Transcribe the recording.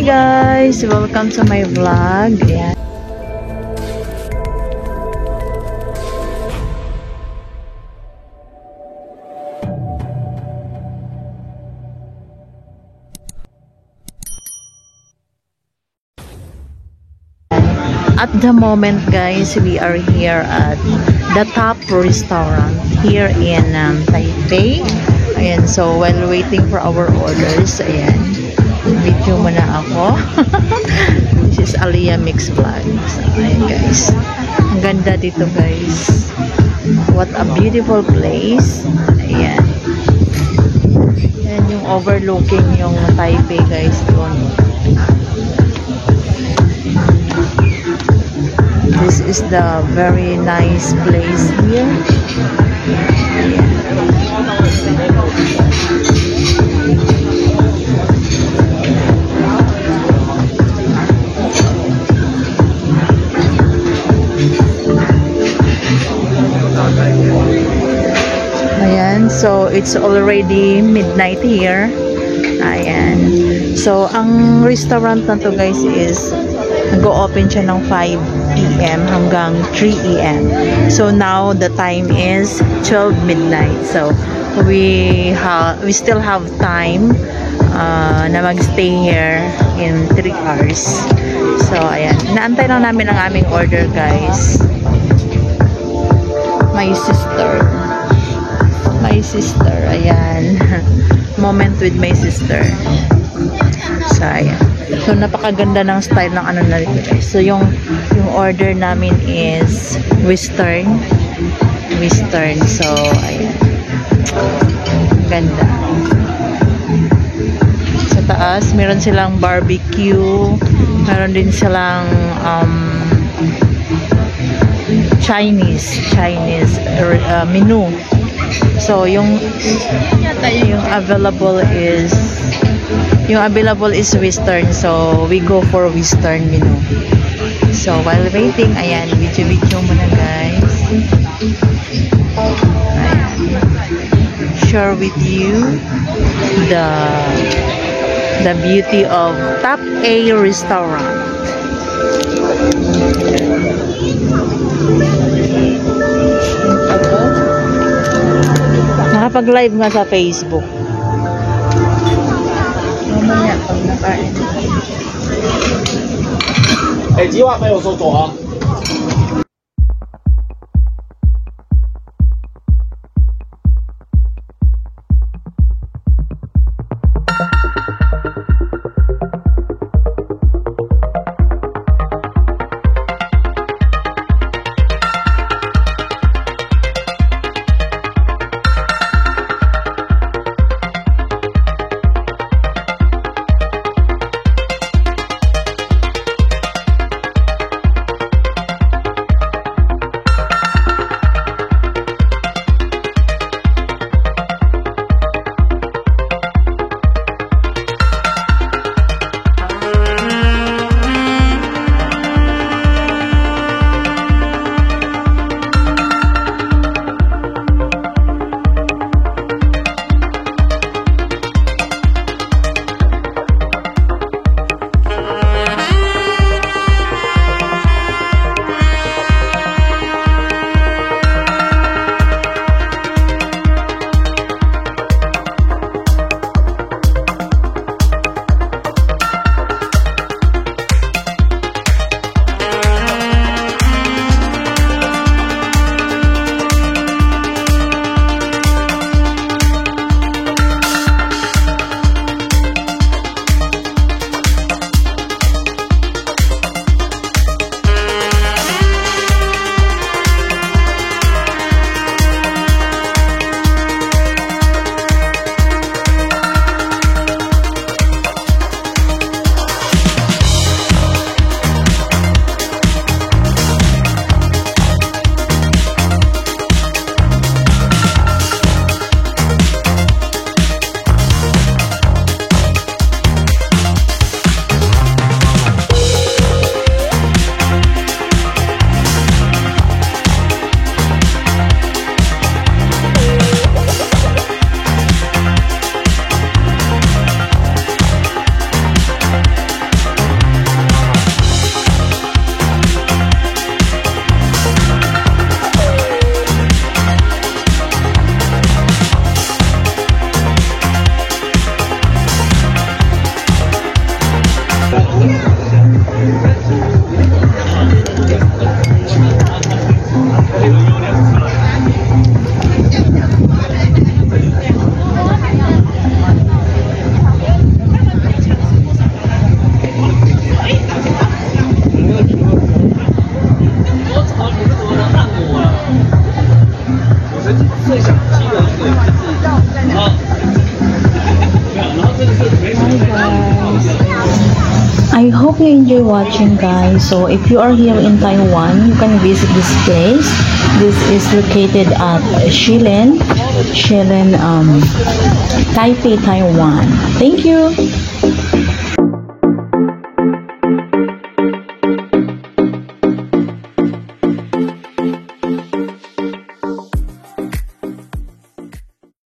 Hi guys! Welcome to my vlog. Ayan. At the moment guys, we are here at the top restaurant here in Taipei. Ayan, so while waiting for our orders, ayan, video muna ako. This is Aliyah Mix Vlog. So, ayan guys, ang ganda dito guys. What a beautiful place. Ayan. Ayan yung overlooking yung Taipei guys doon. This is the very nice place here. Ayan, so it's already midnight here. Ayan. So ang restaurant na to guys is nag-open siya ng 5 p.m. hanggang 3 a.m. So now the time is 12 midnight. So we still have time na magstay here in 3 hours. So ayan, inaantay lang namin ang aming order guys. My sister, ayan. Moment with my sister. So ayan. So napakaganda ng style ng ano na rin guys. So yung order namin is western. So ayan. Ganda. Sa taas meron silang barbecue, meron din silang Chinese menu. So yung available is western, so we go for western menu. So while waiting, ayan, video muna guys. Ayan. Share with you the beauty of Top A restaurant. Nakapag-live nga sa Facebook. Mamaya pag nakain. 计划没有收走啊。guys. I hope you enjoy watching, guys. So if you are here in Taiwan, you can visit this place. This is located at Shilin, Taipei, Taiwan. Thank you.